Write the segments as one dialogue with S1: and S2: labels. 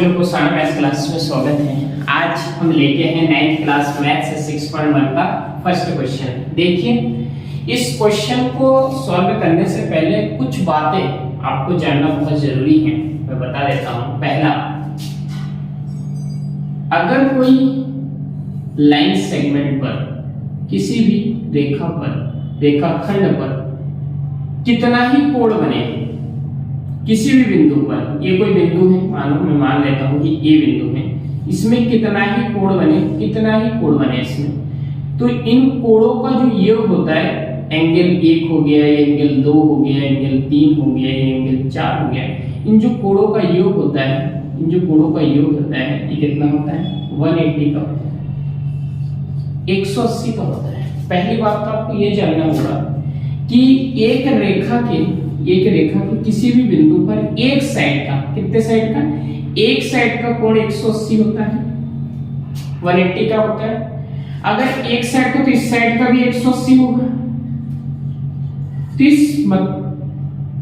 S1: लोग को सारा मैथ्स क्लास में स्वागत है। आज हम लेके हैं 9th क्लास मैथ्स 6.1 का फर्स्ट क्वेश्चन। देखिए, इस क्वेश्चन को सॉल्व करने से पहले कुछ बातें आपको जानना बहुत जरूरी है, मैं बता देता हूं। पहला, अगर कोई लाइन सेगमेंट पर, किसी भी रेखा पर, रेखाखंड पर कितना ही कोण बने, किसी भी बिंदु पर, ये कोई बिंदु है, मानो मैं मान लेता हूं कि ये बिंदु है, इसमें कितना ही कोण बने, कितना ही कोण बने इसमें, तो इन कोणों का जो योग होता है, एंगल 1 हो गया, एंगल 2 हो गया, एंगल 3 हो गया, एंगल 4 हो गया, इन जो कोणों का योग होता है, इन जो कोणों का योग होता है, ये कितना होता है? 180 का होता है, 180 का होता है। पहली बात तो आपको ये जानना होगा कि एक रेखा के किसी भी बिंदु पर एक साइड का, कितने साइड का? एक साइड का कोण 180 होता है, 180 का होता है। अगर एक साइड का तो इस साइड का भी 180 होगा। तो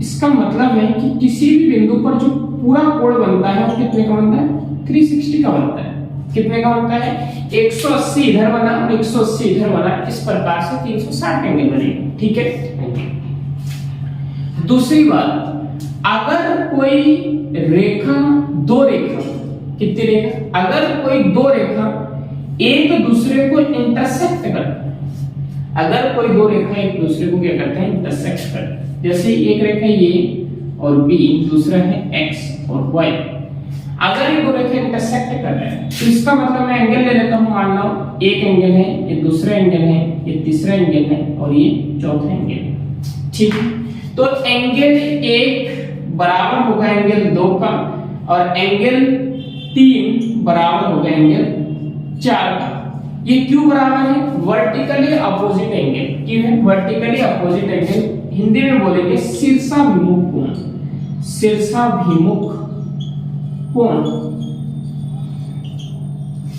S1: इसका मतलब है कि किसी भी बिंदु पर जो पूरा कोण बनता है वो कितने का बनता है? 360 का बनता है। कितने का बनता है? 180 इधर बना और 180 इधर बना, इस प्रकार से 360 एंगल बनेगा। ठीक है। दूसरी बात, अगर कोई रेखा, दो रेखा, कितनी रेखा? अगर कोई दो रेखा एक दूसरे को इंटरसेक्ट करते हैं, अगर कोई दो रेखा एक दूसरे को क्या करते हैं? इंटरसेक्ट करते हैं। जैसे एक रेखा ये और बी, दूसरा है एक्स और वाई। अगर ये दो रेखा इंटरसेक्ट कर रहे हैं तो इसका मतलब मैं एंगल ले लेता हूं। मान लो एक एंगल है, ये दूसरा एंगल है, ये तीसरा एंगल है और ये चौथा एंगल है। ठीक है। तो एंगल 1 बराबर होगा एंगल 2 का और एंगल 3 बराबर होगा एंगल 4 का। ये क्यों बराबर है? Vertically opposite angle. क्यों है वर्टिकली अपोजिट एंगल? हिंदी में बोलेंगे शीर्षाभिमुख कोण। शीर्षाभिमुख कोण।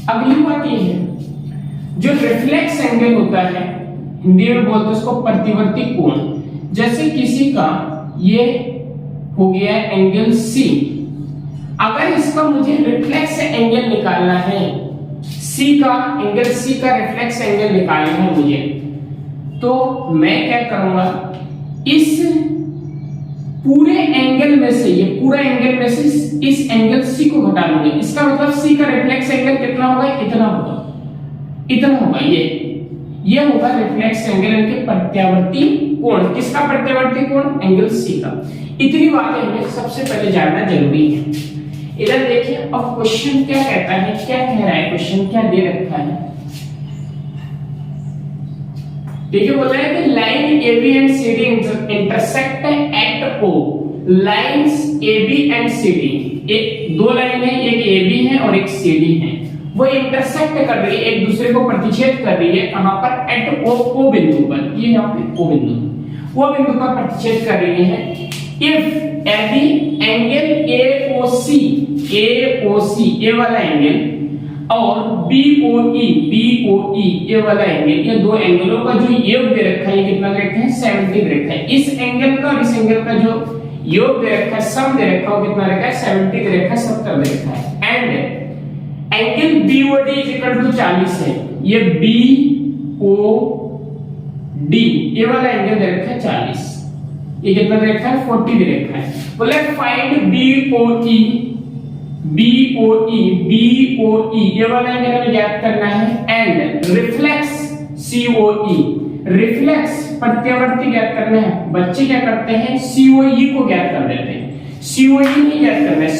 S1: अगली बात ये है, जो रिफ्लेक्स एंगल होता है, हिंदी में बोलते हैं उसको प्रतिवर्ती कोण। जैसे किसी का ये हो गया एंगल C, अगर इसका मुझे रिफ्लेक्स एंगल निकालना है, C का एंगल, C का रिफ्लेक्स एंगल निकालना है मुझे, तो मैं क्या करूंगा? इस पूरे एंगल में से, ये पूरा एंगल में से इस एंगल C को घटा लूंगा। इसका मतलब C का रिफ्लेक्स एंगल कितना होगा? इतना होगा, इतना होगा। ये होगा रिफ्लेक्स एंगल, इनके प्रत्यावर्ती कोण। किसका प्रत्यावर्ती कोण? एंगल C का। इतनी बातें हमें सबसे पहले जानना जरूरी है। इधर देखिए, अब क्वेश्चन क्या कहता है, क्या कह रहा है क्वेश्चन, क्या दे रखा है? देखिए, बोल रहा है कि line AB and CD intersect at O। Lines AB and CD, एक दो लाइन है, एक AB है और एक CD है, वो इंटरसेक्ट कर रही है, एक दूसरे को प्रतिच्छेद कर रही है। कहां पर? एट O बिंदु पर। ये यहां पे O बिंदु, वो बिंदु पर प्रतिच्छेद कर रही है। इफ AB एंगल AOC, ये वाला एंगल, और BOE, ये वाला एंगल, ये दो एंगलों का जो योग दे रखा है, ये कितना दे रखा है? 70 दे रखा है। इस एंगल का और इस एंगल का जो योग दे रखा है, सम दे रखा है, कितना रखा है? 70 दे रखा है, 70 दे रखा है। And angle BOD equal to 40 है। ये BOD, ये वाला एंगल दे रखा है 40, ये कितना दे रखा है? 40 दे रखा है। बोले फाइंड BOE, ये वाला एंगल हमें ज्ञात करना है। एंड रिफ्लेक्स COE, रिफ्लेक्स प्रत्यावर्ती ज्ञात करना है। बच्चे क्या करते हैं? COE को ज्ञात कर देते हैं। COE नहीं ज्ञात करना है,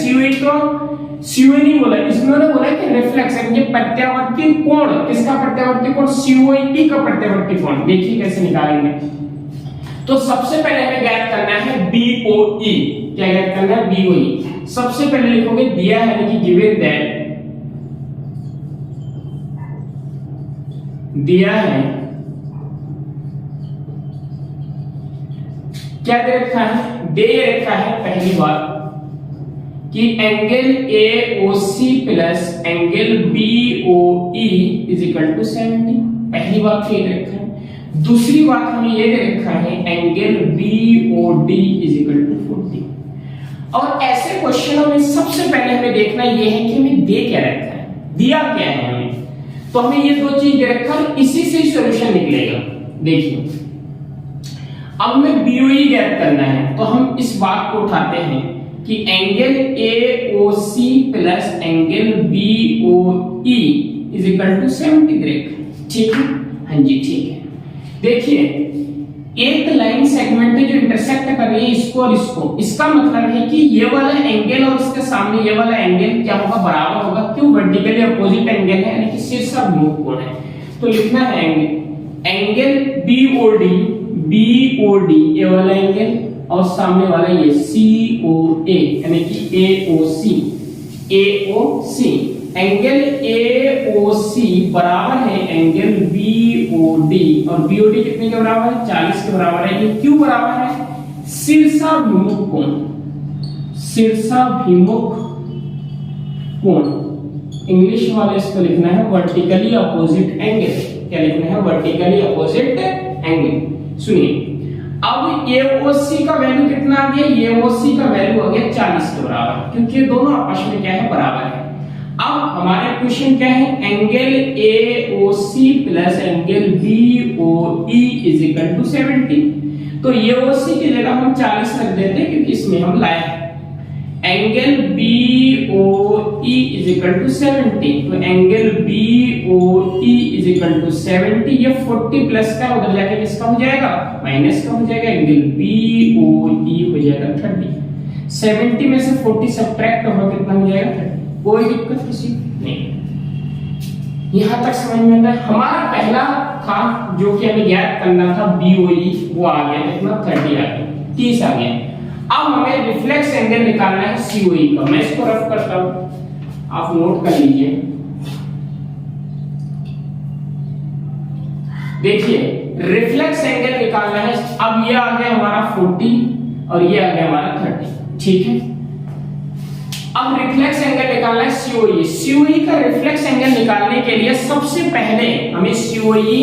S1: COE नहीं बोला, इसमें बोला कि रिफ्लेक्स यानी प्रत्यावर्ती कोण। किसका प्रत्यावर्ती कोण? COE का प्रत्यावर्ती कोण। देखिए कैसे निकालेंगे। तो सबसे पहले हमें ज्ञात करना है BOE। क्या ज्ञात करना है? BOE। सबसे पहले लिखोगे दिया है, यानी कि गिवन दैट, दिया है, क्या दे रखा है? दे रखा है पहली बात कि angle AOC plus angle BOE is equal to 70। पहली बात तो ये दे रखा है। दूसरी बात हमें ये दे रखा है angle BOD is equal to 40। और ऐसे क्वेश्चनों में सबसे पहले हमें देखना यह है कि हमें दे क्या रखा है, दिया क्या है हमें। तो हमें ये दो चीज दे रखा है, इसी से ही सॉल्यूशन निकलेगा। देखिए अब हमें बीओई ज्ञात करना है, तो हम इस बात को उठाते हैं कि angle AOC plus angle BOE is equal to 70 grade. ठीक है, हाँ जी ठीक है। देखिए एक लाइन सेगमेंट है जो इंटरसेक्ट कर रही है इसको और इसको, इसका मतलब है कि ये वाला एंगल और इसके सामने ये वाला एंगल क्या होगा, बराबर होगा। क्यों, वर्टिकली अपोजिट एंगल है, यानी कि शीर्षाभिमुख कोण है। तो लिखना है एंगल BOD ये वाला एंगल और सामने वाला ये COA यानी कि AOC एंगल AOC बराबर है एंगल BOD और BOD कितने के बराबर है, 40 के बराबर है। ये क्यों बराबर है, शीर्षाभिमुख कोण, शीर्षाभिमुख कोण। इंग्लिश वाले इसको लिखना है वर्टिकली अपोजिट एंगल। क्या लिखना है, वर्टिकली अपोजिट एंगल। सुनिए अब AOC का वैल्यू कितना आ गया, AOC का वैल्यू आ गया 40 के बराबर, क्योंकि ये दोनों आपस में क्या है, बराबर है। अब हमारे क्वेश्चन क्या है, angle AOC plus angle BOE is equal to 70। तो AOC की जगह हम 40 रख देते हैं क्योंकि इसमें हम लाए angle BOE is equal to 70। तो angle BOE is equal to 70, ये 40 प्लस का उधर जाके किसका हो जाएगा, माइनस का हो जाएगा, एंगल BOE हो जाएगा 30। 70 में से 40 सब्ट्रैक्ट होगा कितना हो जाएगा, 30। कोई दिक्कत किसी नहीं, यहां तक समझ में आता है। हमारा पहला था जो कि हमें ज्ञात करना था BOE, वो आ गया कितना, 30 आ गया, 30 आ गया। अब हमें रिफ्लेक्स एंगल निकालना है COE का। मैं इसको रफ करता हूं, आप नोट कर लीजिए। देखिए रिफ्लेक्स एंगल निकालना है। अब ये आ गया हमारा 40 और ये आ गया हमारा 30। ठीक है, अब रिफ्लेक्स एंगल निकालना है COE। COE का रिफ्लेक्स एंगल निकालने के लिए सबसे पहले हमें COE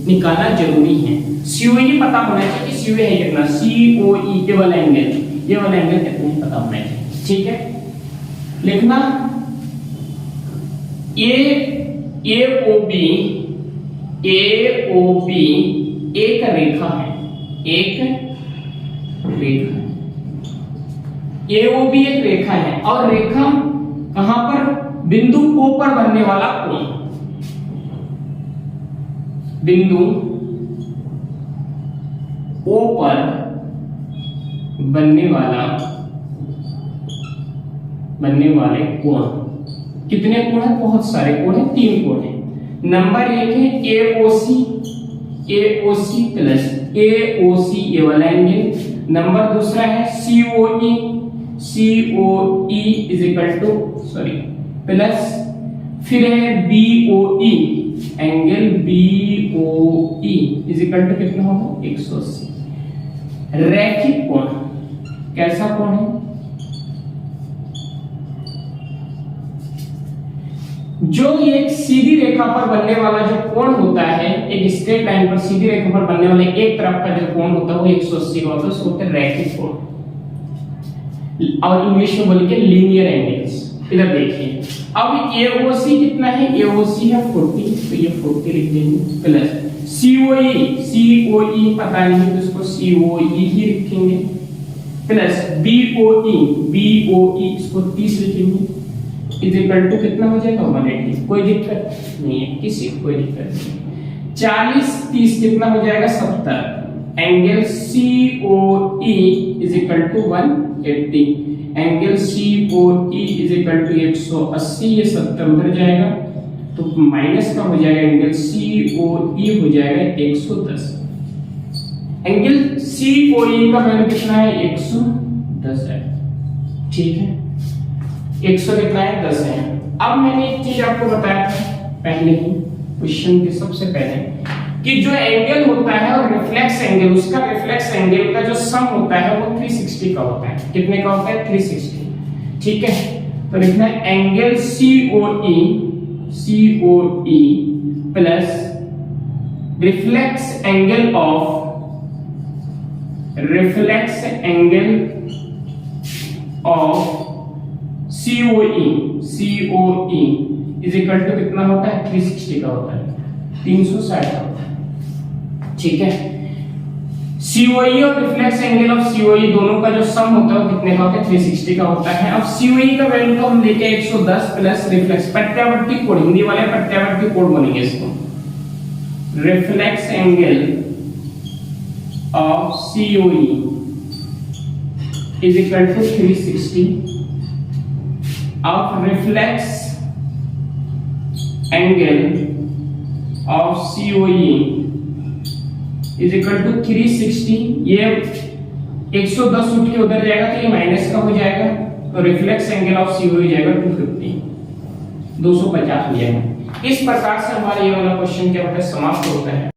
S1: निकालना जरूरी है। COE पता होना चाहिए कि COE है कितना, COE के वाला एंगल, ये वाला एंगल कितना है पता होना चाहिए। ठीक है, लिखना AOB एक रेखा है, एक रेखा है। AOB एक रेखा है और रेखा कहां पर, बिंदु O पर बनने वाला कोण, बिंदु O पर बनने वाले कोण। कितने कोण है, बहुत सारे कोण है, 3 कोण है। नंबर 1 है AOC प्लस AOC ये वाला एंगल। नंबर दूसरा है COE is equal to plus, फिर है BOE angle BOE is equal to कितना होगा, 180। रैखिक कोण, कैसा कोण है, जो एक सीधी रेखा पर बनने वाला जो कोण होता है, एक स्ट्रेट लाइन पर सीधी रेखा पर बनने वाले एक तरफ का जो कोण होता है वो 180 का होता है, उसको कहते हैं रैखिक कोण, और इंग्लिश में बोलेंगे लीनियर एंगल्स। इधर देखिए अब AOC कितना है, AOC है 40, तो ये 40 लिख देंगे, प्लस COE पता नहीं तो इसको COE ही लिखेंगे, प्लस BOE इसको 30 लिखेंगे, इज इक्वल टू कितना हो जाएगा, 180। कोई दिक्कत नहीं है, किसी को कोई दिक्कत नहीं। 40 30 कितना हो जाएगा, 70। Angle COE is equal to 180, angle COE is equal to 180, ये 70 उधर जाएगा तो माइनस का हो जाएगा, एंगल COE हो जाएगा 110। एंगल COE का वैल्यू कितना है, 110 है। ठीक है, 100 कितना है, 10 है। अब मैंने एक चीज आपको बताया था पहले ही क्वेश्चन के सबसे पहले कि जो एंगल होता है और रिफ्लेक्स एंगल, उसका रिफ्लेक्स एंगल का जो सम होता है वो 360 का होता है। कितने का होता है, 360। ठीक है, तो लिखना है angle COE plus reflex angle of COE is equal to कितना होता है 360 का होता है 360 का होता है। ठीक है, COE और रिफ्लेक्स एंगल ऑफ COE दोनों का जो सम होता है वो कितने का होता है 360 का होता है। अब COE का वैल्यू को हम लेके 110 प्लस रिफ्लेक्स प्रत्यावर्ती कोण, हिंदी वाले प्रत्यावर्ती कोण बनेंगे इसको, reflex angle of COE is equal to 360 of reflex angle of COE is equal to 360। ये 110 उठ के उधर जाएगा तो ये माइनस का हो जाएगा, तो रिफ्लेक्स एंगल ऑफ COE हो जाएगा 250 हो जाएगा। इस प्रकार से हमारा ये वाला क्वेश्चन क्या होता है समाप्त होता है।